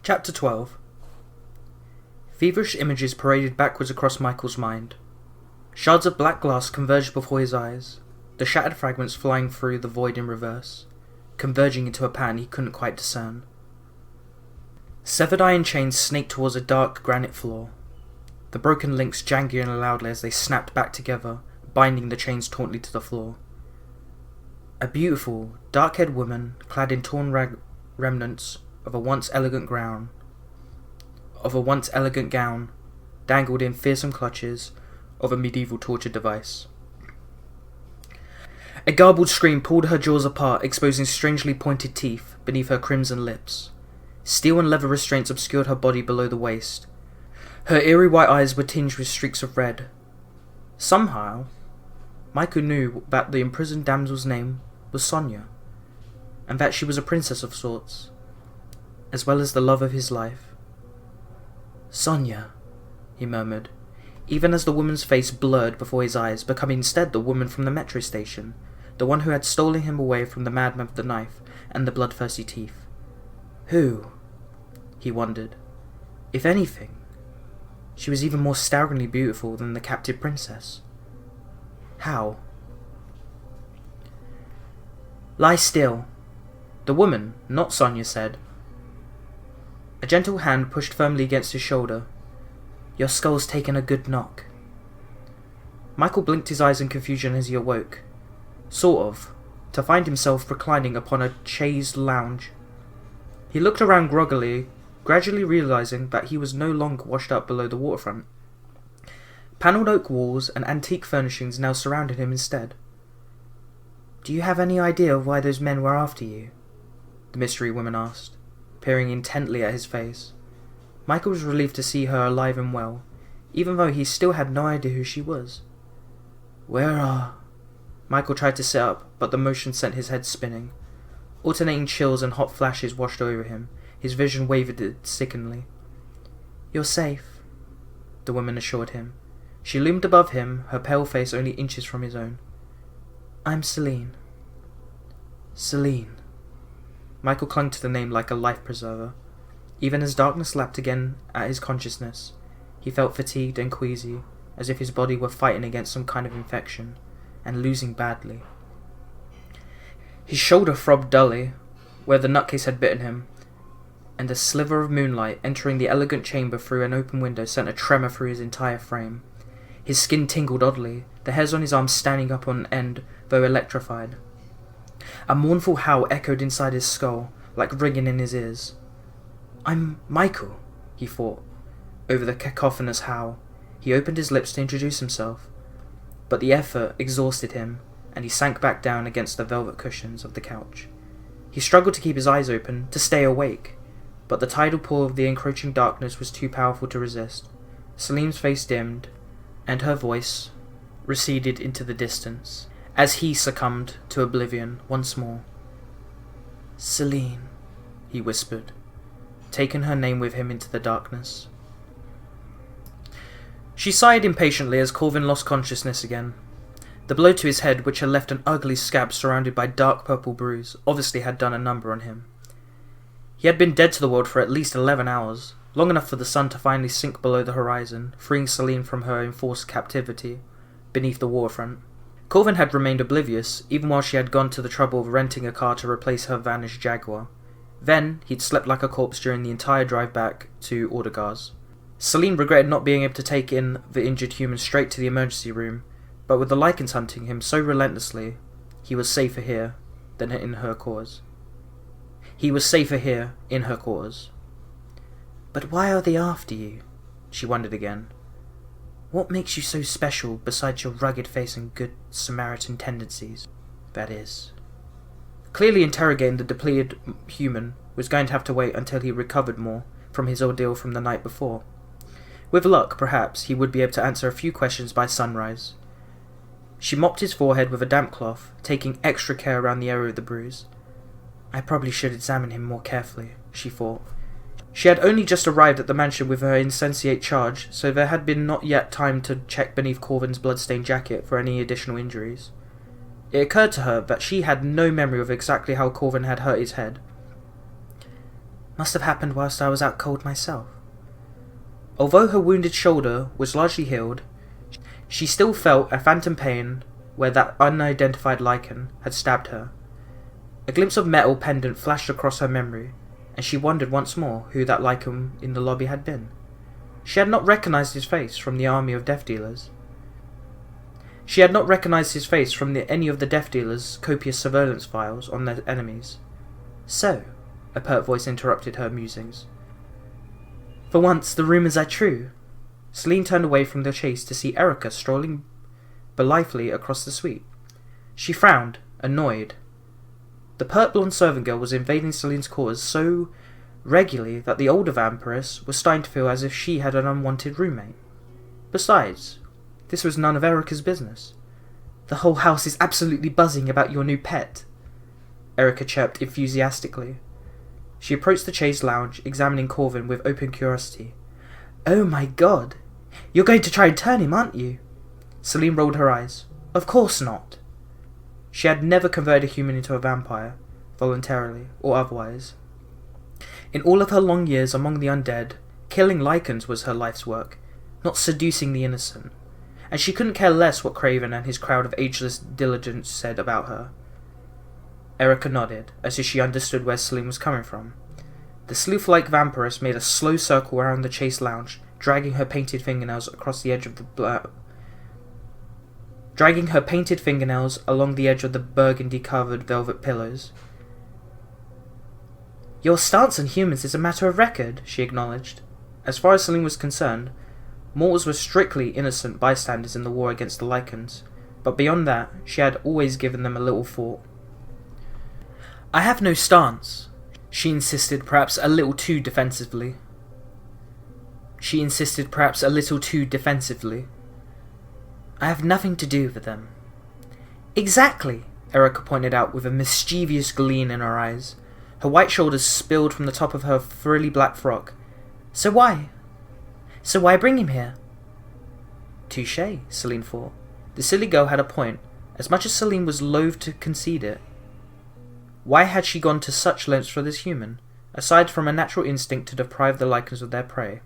Chapter 12. Feverish images paraded backwards across Michael's mind. Shards of black glass converged before his eyes, the shattered fragments flying through the void in reverse, converging into a pattern he couldn't quite discern. Severed iron chains snaked towards a dark granite floor, the broken links jangling loudly as they snapped back together, binding the chains tautly to the floor. A beautiful, dark-haired woman, clad in torn remnants of a once elegant gown, dangled in fearsome clutches of a medieval torture device. A garbled scream pulled her jaws apart, exposing strangely pointed teeth beneath her crimson lips. Steel and leather restraints obscured her body below the waist. Her eerie white eyes were tinged with streaks of red. Somehow, Michael knew that the imprisoned damsel's name was Sonia, and that she was a princess of sorts, as well as the love of his life. "Sonia," he murmured, even as the woman's face blurred before his eyes, becoming instead the woman from the metro station, the one who had stolen him away from the madman with the knife and the bloodthirsty teeth. Who? He wondered. If anything, she was even more staggeringly beautiful than the captive princess. How? "Lie still," the woman, not Sonia, said. A gentle hand pushed firmly against his shoulder. "Your skull's taken a good knock." Michael blinked his eyes in confusion as he awoke. Sort of, to find himself reclining upon a chaise lounge. He looked around groggily, gradually realizing that he was no longer washed up below the waterfront. Panelled oak walls and antique furnishings now surrounded him instead. "Do you have any idea of why those men were after you?" the mystery woman asked, peering intently at his face. Michael was relieved to see her alive and well, even though he still had no idea who she was. "Where are—" Michael tried to sit up, but the motion sent his head spinning. Alternating chills and hot flashes washed over him. His vision wavered sickeningly. "You're safe," the woman assured him. She loomed above him, her pale face only inches from his own. "I'm Celine." Celine. Michael clung to the name like a life-preserver. Even as darkness lapped again at his consciousness, he felt fatigued and queasy, as if his body were fighting against some kind of infection, and losing badly. His shoulder throbbed dully, where the nutcase had bitten him, and a sliver of moonlight entering the elegant chamber through an open window sent a tremor through his entire frame. His skin tingled oddly, the hairs on his arms standing up on end, though electrified. A mournful howl echoed inside his skull, like ringing in his ears. "I'm Michael," he thought. Over the cacophonous howl, he opened his lips to introduce himself, but the effort exhausted him, and he sank back down against the velvet cushions of the couch. He struggled to keep his eyes open, to stay awake, but the tidal pull of the encroaching darkness was too powerful to resist. Celine's face dimmed, and her voice receded into the distance, as he succumbed to oblivion once more. "Celine," he whispered, taking her name with him into the darkness. She sighed impatiently as Corvin lost consciousness again. The blow to his head, which had left an ugly scab surrounded by dark purple bruise, obviously had done a number on him. He had been dead to the world for at least 11 hours, long enough for the sun to finally sink below the horizon, freeing Celine from her enforced captivity beneath the waterfront. Corvin had remained oblivious, even while she had gone to the trouble of renting a car to replace her vanished Jaguar. Then, he'd slept like a corpse during the entire drive back to Ordegar's. Celine regretted not being able to take in the injured human straight to the emergency room, but with the Lycans hunting him so relentlessly, he was safer here than in her cause. "But why are they after you?" she wondered again. "What makes you so special besides your rugged face and good Samaritan tendencies, that is?" Clearly interrogating the depleted human was going to have to wait until he recovered more from his ordeal from the night before. With luck, perhaps, he would be able to answer a few questions by sunrise. She mopped his forehead with a damp cloth, taking extra care around the area of the bruise. "I probably should examine him more carefully," she thought. She had only just arrived at the mansion with her insensate charge, so there had been not yet time to check beneath Corvin's blood-stained jacket for any additional injuries. It occurred to her that she had no memory of exactly how Corvin had hurt his head. Must have happened whilst I was out cold myself. Although her wounded shoulder was largely healed, she still felt a phantom pain where that unidentified Lycan had stabbed her. A glimpse of metal pendant flashed across her memory, and she wondered once more who that Lycan in the lobby had been. She had not recognized his face from the army of death dealers. She had not recognized his face from any of the death dealers' copious surveillance files on their enemies. So, a pert voice interrupted her musings. For once, the rumours are true. Celine turned away from the chase to see Erica strolling blithely across the suite. She frowned, annoyed. The pert blonde servant girl was invading Celine's quarters so regularly that the older vampiress was starting to feel as if she had an unwanted roommate. Besides, this was none of Erica's business. The whole house is absolutely buzzing about your new pet, Erica chirped enthusiastically. She approached the chaise lounge, examining Craven with open curiosity. Oh my god! You're going to try and turn him, aren't you? Celine rolled her eyes. Of course not. She had never converted a human into a vampire, voluntarily or otherwise. In all of her long years among the undead, killing Lycans was her life's work, not seducing the innocent, and she couldn't care less what Craven and his crowd of ageless diligents said about her. Erica nodded, as if she understood where Celine was coming from. The sleuth-like vampiress made a slow circle around the chaise lounge, dragging her painted fingernails along the edge of the burgundy-covered velvet pillows. Your stance on humans is a matter of record, she acknowledged. As far as Celine was concerned, mortals were strictly innocent bystanders in the war against the Lycans, but beyond that, she had always given them a little thought. I have no stance, she insisted, perhaps a little too defensively. I have nothing to do with them. Exactly, Erica pointed out with a mischievous gleam in her eyes. Her white shoulders spilled from the top of her frilly black frock. So why bring him here? Touché, Celine thought. The silly girl had a point, as much as Celine was loath to concede it. Why had she gone to such lengths for this human, aside from a natural instinct to deprive the Lycans of their prey?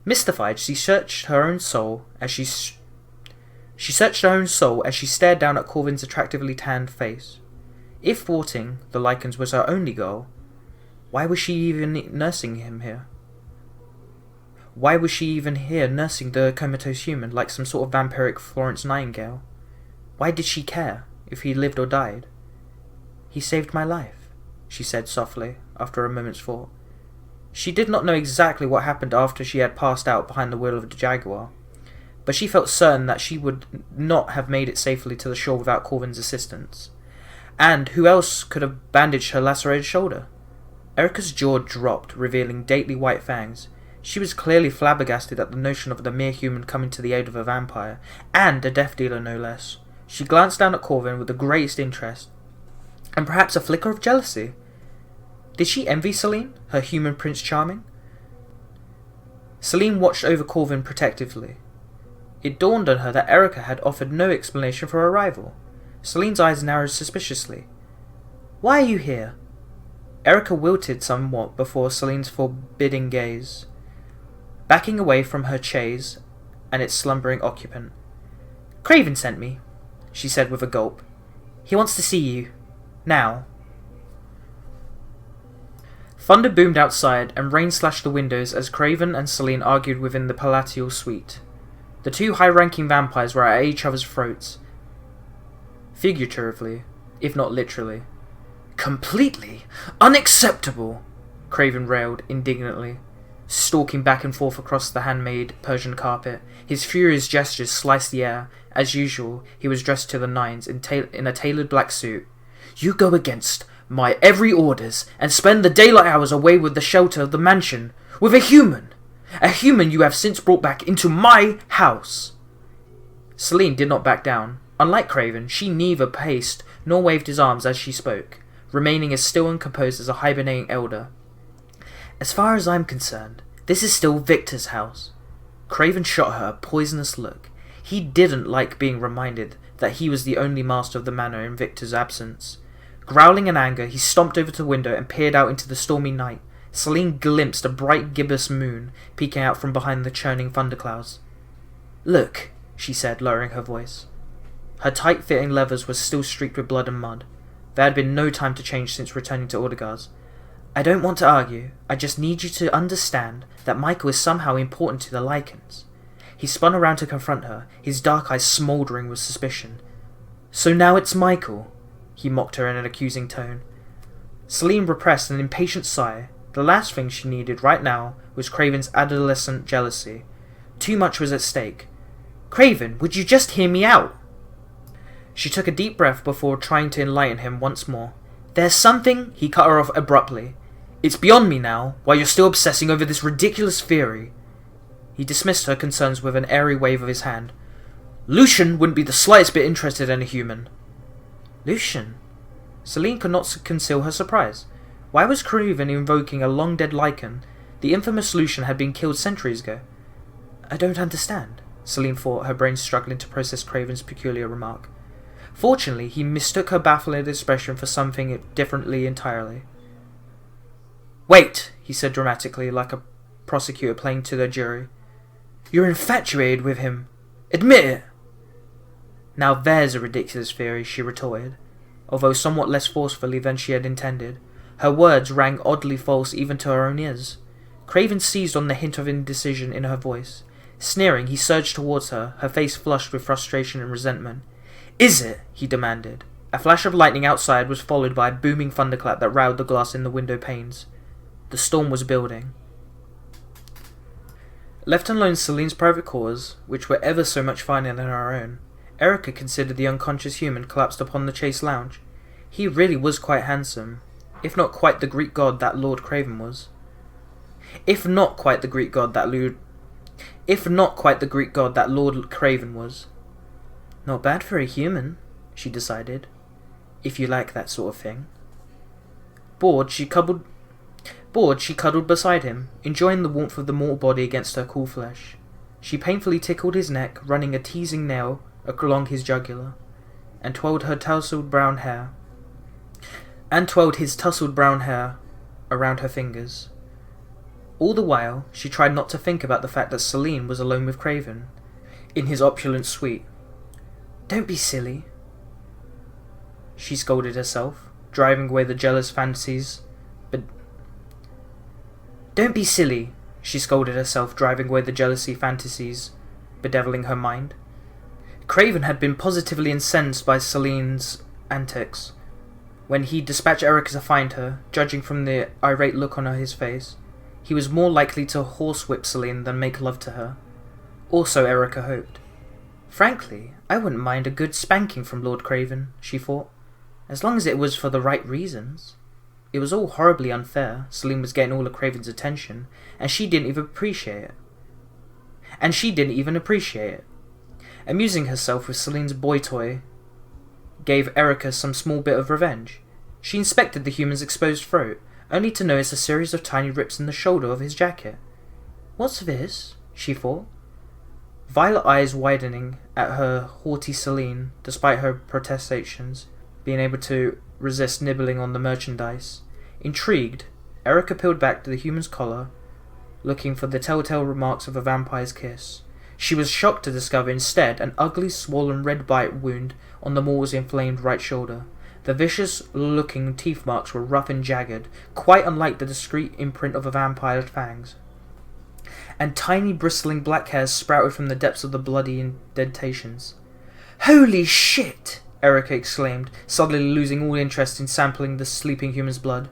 Mystified, she searched her own soul as she stared down at Craven's attractively tanned face. If thwarting the Lycans was her only goal, why was she even nursing him here? Why was she even here nursing the comatose human like some sort of vampiric Florence Nightingale? Why did she care if he lived or died? He saved my life, she said softly, after a moment's thought. She did not know exactly what happened after she had passed out behind the wheel of the Jaguar, but she felt certain that she would not have made it safely to the shore without Craven's assistance. And who else could have bandaged her lacerated shoulder? Erica's jaw dropped, revealing daintily white fangs. She was clearly flabbergasted at the notion of the mere human coming to the aid of a vampire, and a death dealer no less. She glanced down at Craven with the greatest interest, and perhaps a flicker of jealousy. Did she envy Celine, her human Prince Charming? Celine watched over Craven protectively. It dawned on her that Erica had offered no explanation for her arrival. Celine's eyes narrowed suspiciously. Why are you here? Erica wilted somewhat before Celine's forbidding gaze, backing away from her chaise and its slumbering occupant. Craven sent me, she said with a gulp. He wants to see you. Now. Thunder boomed outside, and rain slashed the windows as Craven and Celine argued within the palatial suite. The two high-ranking vampires were at each other's throats, figuratively, if not literally. Completely unacceptable, Craven railed indignantly, stalking back and forth across the handmade Persian carpet. His furious gestures sliced the air. As usual, he was dressed to the nines in a tailored black suit. You go against my every orders and spend the daylight hours away with the shelter of the mansion with a human you have since brought back into my house. Celine did not back down. Unlike Craven, she neither paced nor waved his arms as she spoke, remaining as still and composed as a hibernating elder. As far as I'm concerned, this is still Victor's house. Craven shot her a poisonous look. He didn't like being reminded that he was the only master of the manor in Victor's absence. Growling in anger, he stomped over to the window and peered out into the stormy night. Celine glimpsed a bright gibbous moon peeking out from behind the churning thunderclouds. "Look," she said, lowering her voice. Her tight-fitting leathers were still streaked with blood and mud. There had been no time to change since returning to Ordegar's. "I don't want to argue. I just need you to understand that Michael is somehow important to the Lycans." He spun around to confront her, his dark eyes smouldering with suspicion. "So now it's Michael?" he mocked her in an accusing tone. Celine repressed an impatient sigh. The last thing she needed right now was Craven's adolescent jealousy. Too much was at stake. "Craven, would you just hear me out?" She took a deep breath before trying to enlighten him once more. "There's something—" He cut her off abruptly. "It's beyond me now, while you're still obsessing over this ridiculous theory." He dismissed her concerns with an airy wave of his hand. "Lucian wouldn't be the slightest bit interested in a human." "Lucian?" Celine could not conceal her surprise. Why was Craven invoking a long-dead Lycan? The infamous Lucian had been killed centuries ago. "I don't understand," Celine thought, her brain struggling to process Craven's peculiar remark. Fortunately, he mistook her baffled expression for something differently entirely. "Wait," he said dramatically, like a prosecutor playing to their jury. "You're infatuated with him. Admit it." "Now there's a ridiculous theory," she retorted, although somewhat less forcefully than she had intended. Her words rang oddly false even to her own ears. Craven seized on the hint of indecision in her voice. Sneering, he surged towards her, her face flushed with frustration and resentment. "Is it?" he demanded. A flash of lightning outside was followed by a booming thunderclap that rattled the glass in the window panes. The storm was building. Left alone in Celine's private quarters, which were ever so much finer than her own, Erica considered the unconscious human collapsed upon the chase lounge. He really was quite handsome, if not quite the Greek god that Lord Craven was. Not quite the Greek god that Lord Craven was. Not bad for a human, she decided, if you like that sort of thing. Bored, she cuddled beside him, enjoying the warmth of the mortal body against her cool flesh. She painfully tickled his neck, running a teasing nail along his jugular, and twirled his tousled brown hair around her fingers. All the while, she tried not to think about the fact that Celine was alone with Craven, in his opulent suite. "Don't be silly," she scolded herself, driving away the jealous fantasies. Bedeviling her mind. Craven had been positively incensed by Celine's antics. When he dispatched Erica to find her, judging from the irate look on his face, he was more likely to horsewhip Celine than make love to her. Also, Erica hoped. Frankly, I wouldn't mind a good spanking from Lord Craven, she thought, as long as it was for the right reasons. It was all horribly unfair. Celine was getting all of Craven's attention, and she didn't even appreciate it. Amusing herself with Celine's boy toy gave Erica some small bit of revenge. She inspected the human's exposed throat, only to notice a series of tiny rips in the shoulder of his jacket. "What's this?" she thought. Violet eyes widening at her haughty Celine, despite her protestations, being able to resist nibbling on the merchandise. Intrigued, Erica peeled back to the human's collar, looking for the telltale marks of a vampire's kiss. She was shocked to discover instead an ugly swollen red bite wound on the mortal's inflamed right shoulder. The vicious-looking teeth marks were rough and jagged, quite unlike the discreet imprint of a vampire's fangs. And tiny bristling black hairs sprouted from the depths of the bloody indentations. "Holy shit!" Erica exclaimed, suddenly losing all interest in sampling the sleeping human's blood.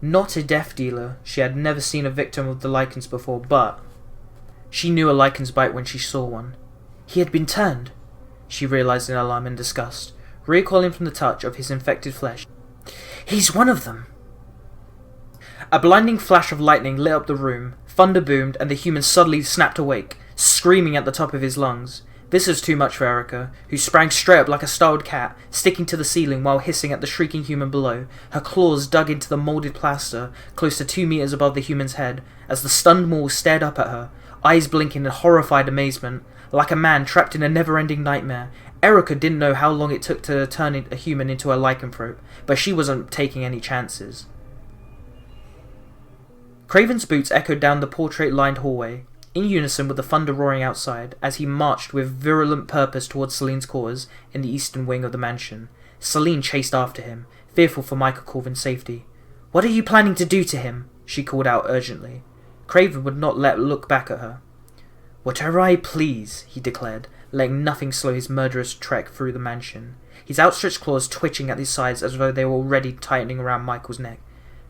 Not a death dealer, she had never seen a victim of the Lycans before, but she knew a Lycan's bite when she saw one. He had been turned, she realized in alarm and disgust, recoiling from the touch of his infected flesh. "He's one of them!" A blinding flash of lightning lit up the room, thunder boomed, and the human suddenly snapped awake, screaming at the top of his lungs. This was too much for Erica, who sprang straight up like a startled cat, sticking to the ceiling while hissing at the shrieking human below. Her claws dug into the moulded plaster, close to 2 meters above the human's head, as the stunned mortal stared up at her, eyes blinking in horrified amazement. Like a man trapped in a never-ending nightmare, Erica didn't know how long it took to turn a human into a lycanthrope, but she wasn't taking any chances. Craven's boots echoed down the portrait-lined hallway, in unison with the thunder roaring outside, as he marched with virulent purpose towards Celine's quarters in the eastern wing of the mansion. Celine chased after him, fearful for Michael Corvin's safety. "What are you planning to do to him?" she called out urgently. Craven would not look back at her. "Whatever I please," he declared, letting nothing slow his murderous trek through the mansion, his outstretched claws twitching at his sides as though they were already tightening around Michael's neck.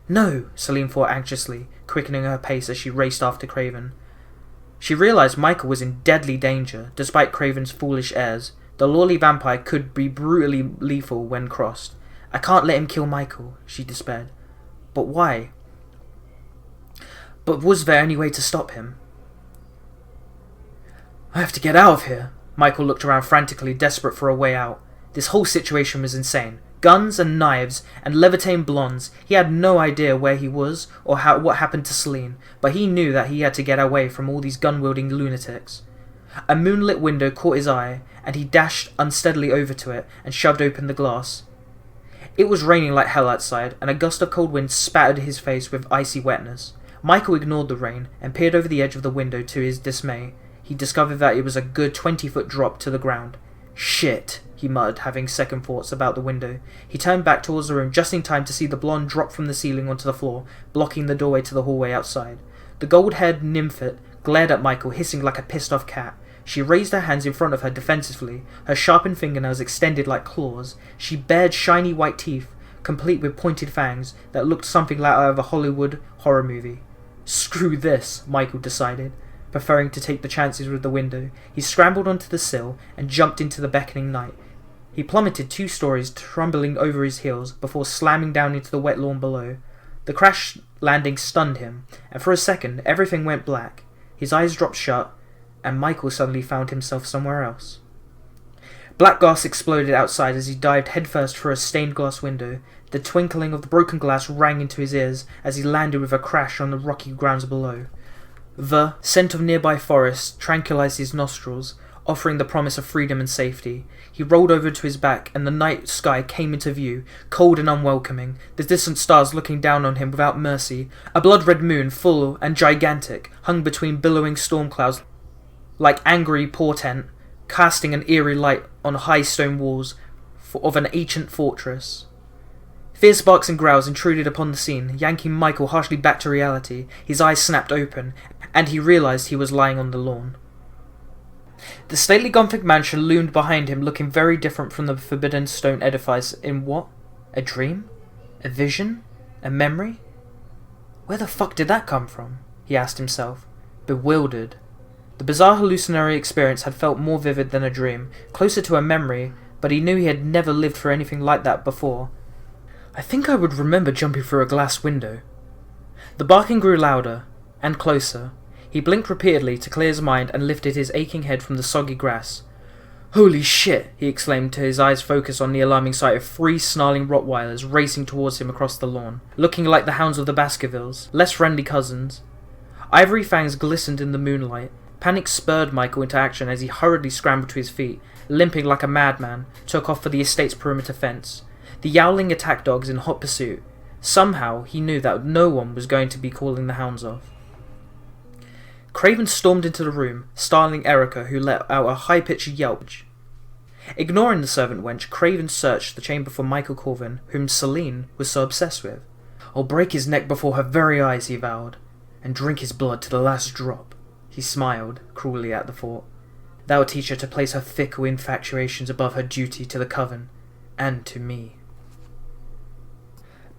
"No," Celine thought anxiously, quickening her pace as she raced after Craven. She realized Michael was in deadly danger, despite Craven's foolish airs. The lawly vampire could be brutally lethal when crossed. "I can't let him kill Michael," she despaired. But why? But was there any way to stop him? "I have to get out of here." Michael looked around frantically, desperate for a way out. This whole situation was insane. Guns and knives and levitating blondes. He had no idea where he was or what happened to Celine, but he knew that he had to get away from all these gun-wielding lunatics. A moonlit window caught his eye, and he dashed unsteadily over to it and shoved open the glass. It was raining like hell outside, and a gust of cold wind spattered his face with icy wetness. Michael ignored the rain and peered over the edge of the window. To his dismay, he discovered that it was a good 20-foot drop to the ground. "Shit," he muttered, having second thoughts about the window. He turned back towards the room just in time to see the blonde drop from the ceiling onto the floor, blocking the doorway to the hallway outside. The gold-haired nymphet glared at Michael, hissing like a pissed-off cat. She raised her hands in front of her defensively, her sharpened fingernails extended like claws. She bared shiny white teeth, complete with pointed fangs, that looked something like out of a Hollywood horror movie. "Screw this," Michael decided. Preferring to take the chances with the window, he scrambled onto the sill and jumped into the beckoning night. He plummeted 2 stories, tumbling over his heels, before slamming down into the wet lawn below. The crash landing stunned him, and for a second everything went black. His eyes dropped shut, and Michael suddenly found himself somewhere else. Black gas exploded outside as he dived headfirst for a stained glass window. The twinkling of the broken glass rang into his ears as he landed with a crash on the rocky grounds below. The scent of nearby forests tranquilized his nostrils, offering the promise of freedom and safety. He rolled over to his back, and the night sky came into view, cold and unwelcoming, the distant stars looking down on him without mercy. A blood-red moon, full and gigantic, hung between billowing storm clouds like angry portent, casting an eerie light on high stone walls of an ancient fortress. Fierce barks and growls intruded upon the scene, yanking Michael harshly back to reality. His eyes snapped open, and he realized he was lying on the lawn. The stately Gothic mansion loomed behind him, looking very different from the forbidden stone edifice. In what? A dream? A vision? A memory? Where the fuck did that come from? He asked himself, bewildered. The bizarre hallucinatory experience had felt more vivid than a dream, closer to a memory, but he knew he had never lived through anything like that before. "I think I would remember jumping through a glass window." The barking grew louder and closer. He blinked repeatedly to clear his mind and lifted his aching head from the soggy grass. "Holy shit!" he exclaimed, to his eyes focused on the alarming sight of 3 snarling Rottweilers racing towards him across the lawn, looking like the hounds of the Baskervilles, less friendly cousins. Ivory fangs glistened in the moonlight. Panic spurred Michael into action as he hurriedly scrambled to his feet, limping like a madman, took off for the estate's perimeter fence. The yowling attack dogs in hot pursuit. Somehow he knew that no one was going to be calling the hounds off. Craven stormed into the room, startling Erica, who let out a high-pitched yelp. Ignoring the servant wench, Craven searched the chamber for Michael Corvin, whom Celine was so obsessed with. "I'll break his neck before her very eyes," he vowed, "and drink his blood to the last drop." He smiled cruelly at the thought. That would teach her to place her fickle infatuations above her duty to the coven, and to me.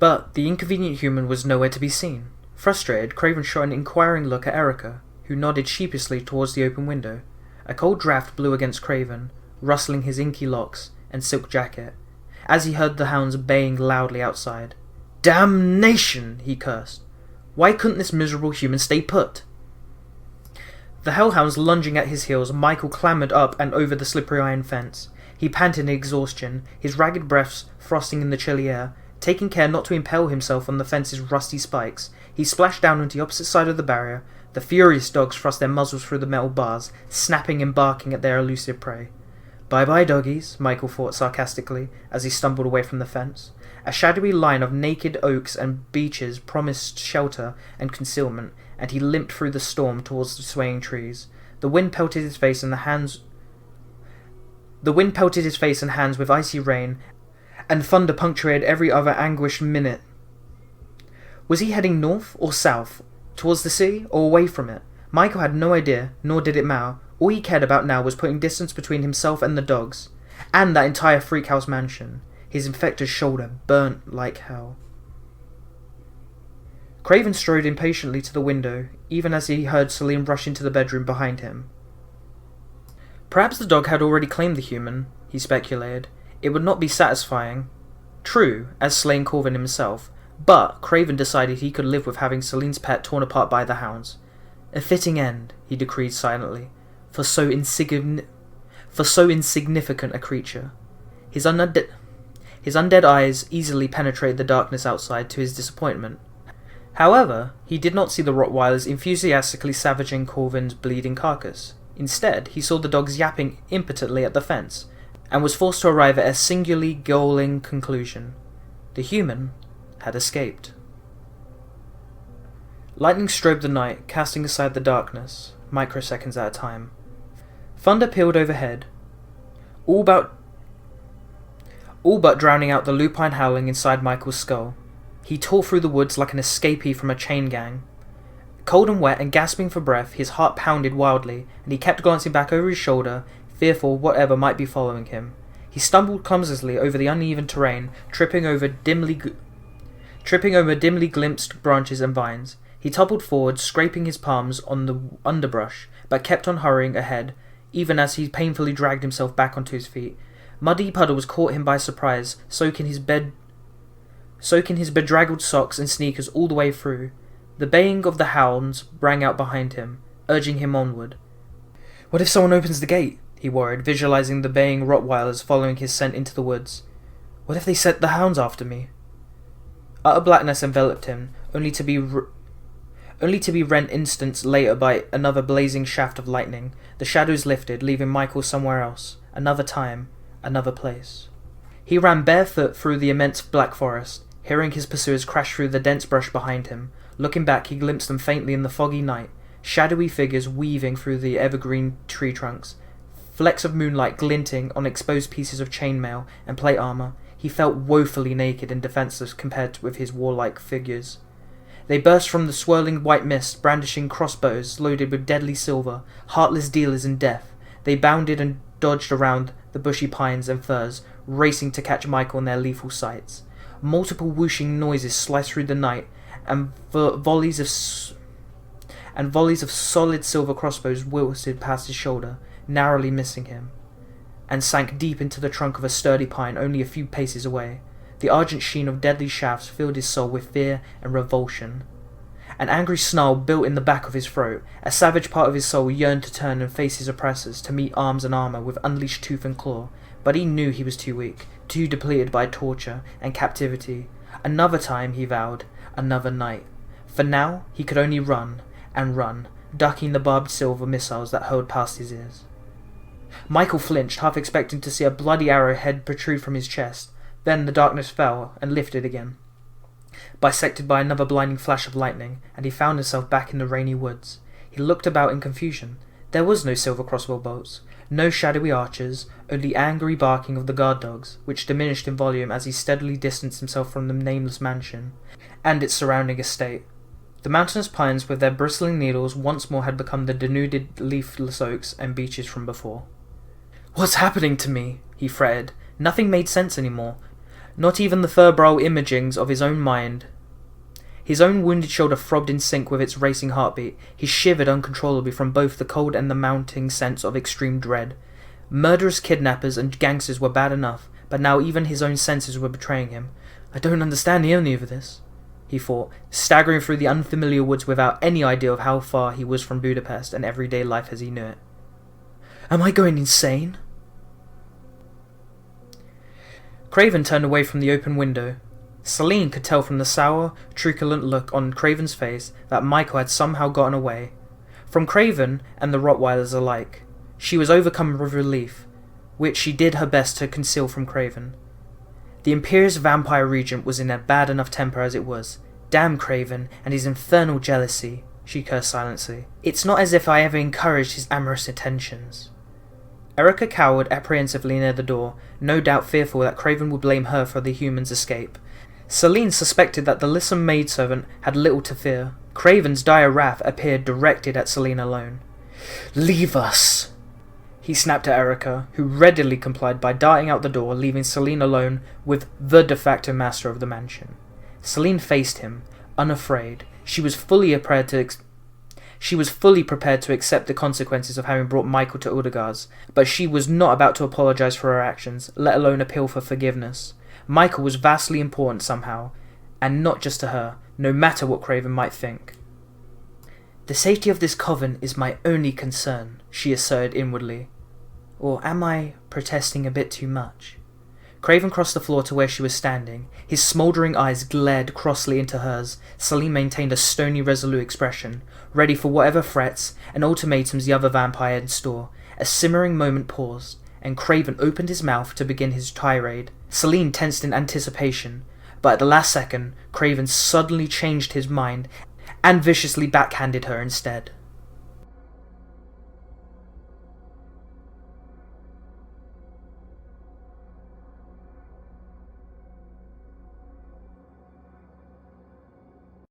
But the inconvenient human was nowhere to be seen. Frustrated, Craven shot an inquiring look at Erica, who nodded sheepishly towards the open window. A cold draught blew against Craven, rustling his inky locks and silk jacket, as he heard the hounds baying loudly outside. "Damnation!" he cursed. "Why couldn't this miserable human stay put?" The hellhounds lunging at his heels, Michael clambered up and over the slippery iron fence. He panted in exhaustion, his ragged breaths frosting in the chilly air. Taking care not to impale himself on the fence's rusty spikes, he splashed down onto the opposite side of the barrier. The furious dogs thrust their muzzles through the metal bars, snapping and barking at their elusive prey. "Bye-bye, doggies," Michael thought sarcastically, as he stumbled away from the fence. A shadowy line of naked oaks and beeches promised shelter and concealment, and he limped through the storm towards the swaying trees. The wind pelted his face and hands with icy rain, and thunder punctuated every other anguished minute. Was he heading north or south, towards the sea or away from it? Michael had no idea, nor did it matter. All he cared about now was putting distance between himself and the dogs, and that entire freak house mansion. His infected shoulder burnt like hell. Craven strode impatiently to the window, even as he heard Celine rush into the bedroom behind him. Perhaps the dog had already claimed the human, he speculated. It would not be satisfying. True, as slain Craven himself, but Craven decided he could live with having Celine's pet torn apart by the hounds. A fitting end, he decreed silently, for so insignificant a creature. His undead eyes easily penetrated the darkness outside to his disappointment. However, he did not see the Rottweilers enthusiastically savaging Corvin's bleeding carcass. Instead, he saw the dogs yapping impotently at the fence, and was forced to arrive at a singularly galling conclusion. The human had escaped. Lightning strobed the night, casting aside the darkness, microseconds at a time. Thunder pealed overhead, all but drowning out the lupine howling inside Michael's skull. He tore through the woods like an escapee from a chain gang. Cold and wet and gasping for breath, his heart pounded wildly, and he kept glancing back over his shoulder, fearful whatever might be following him. He stumbled clumsily over the uneven terrain, tripping over dimly glimpsed branches and vines. He toppled forward, scraping his palms on the underbrush, but kept on hurrying ahead, even as he painfully dragged himself back onto his feet. Muddy puddles caught him by surprise, soaking his bedraggled socks and sneakers all the way through. The baying of the hounds rang out behind him, urging him onward. What if someone opens the gate? He worried, visualizing the baying Rottweilers following his scent into the woods. What if they set the hounds after me? Utter blackness enveloped him, only to be rent instants later by another blazing shaft of lightning. The shadows lifted, leaving Michael somewhere else. Another time, another place. He ran barefoot through the immense black forest, hearing his pursuers crash through the dense brush behind him. Looking back, he glimpsed them faintly in the foggy night, shadowy figures weaving through the evergreen tree trunks, flecks of moonlight glinting on exposed pieces of chainmail and plate armor. He felt woefully naked and defenseless compared with his warlike figures. They burst from the swirling white mist, brandishing crossbows loaded with deadly silver, heartless dealers in death. They bounded and dodged around the bushy pines and firs, racing to catch Michael in their lethal sights. Multiple whooshing noises sliced through the night, and volleys of solid silver crossbows wilted past his shoulder, narrowly missing him, and sank deep into the trunk of a sturdy pine only a few paces away. The argent sheen of deadly shafts filled his soul with fear and revulsion. An angry snarl built in the back of his throat. A savage part of his soul yearned to turn and face his oppressors, to meet arms and armor with unleashed tooth and claw. But he knew he was too weak, too depleted by torture and captivity. Another time, he vowed, another night. For now, he could only run, and run, ducking the barbed silver missiles that hurled past his ears. Michael flinched, half expecting to see a bloody arrowhead protrude from his chest. Then the darkness fell, and lifted again, bisected by another blinding flash of lightning, and he found himself back in the rainy woods. He looked about in confusion. There was no silver crossbow bolts, no shadowy archers, only angry barking of the guard dogs, which diminished in volume as he steadily distanced himself from the nameless mansion and its surrounding estate. The mountainous pines with their bristling needles once more had become the denuded leafless oaks and beeches from before. "What's happening to me?" he fretted. Nothing made sense anymore, not even the febrile imagings of his own mind. His own wounded shoulder throbbed in sync with its racing heartbeat. He shivered uncontrollably from both the cold and the mounting sense of extreme dread. Murderous kidnappers and gangsters were bad enough, but now even his own senses were betraying him. "I don't understand any of this," he thought, staggering through the unfamiliar woods without any idea of how far he was from Budapest and everyday life as he knew it. "Am I going insane?" Craven turned away from the open window. Celine could tell from the sour, truculent look on Craven's face that Michael had somehow gotten away. From Craven and the Rottweilers alike. She was overcome with relief, which she did her best to conceal from Craven. The Imperious Vampire Regent was in a bad enough temper as it was. Damn Craven and his infernal jealousy, she cursed silently. It's not as if I ever encouraged his amorous attentions. Erica cowered apprehensively near the door, no doubt fearful that Craven would blame her for the human's escape. Celine suspected that the lissom maidservant had little to fear. Craven's dire wrath appeared directed at Celine alone. "Leave us!" he snapped at Erica, who readily complied by darting out the door, leaving Celine alone with the de facto master of the mansion. Celine faced him, unafraid. She was fully prepared to accept the consequences of having brought Michael to Udaghar's, but she was not about to apologize for her actions, let alone appeal for forgiveness. Michael was vastly important somehow, and not just to her, no matter what Craven might think. "The safety of this coven is my only concern," she asserted inwardly. Or am I protesting a bit too much? Craven crossed the floor to where she was standing. His smouldering eyes glared crossly into hers. Celine maintained a stony, resolute expression, ready for whatever threats and ultimatums the other vampire had in store. A simmering moment paused, and Craven opened his mouth to begin his tirade. Celine tensed in anticipation, but at the last second, Craven suddenly changed his mind and viciously backhanded her instead.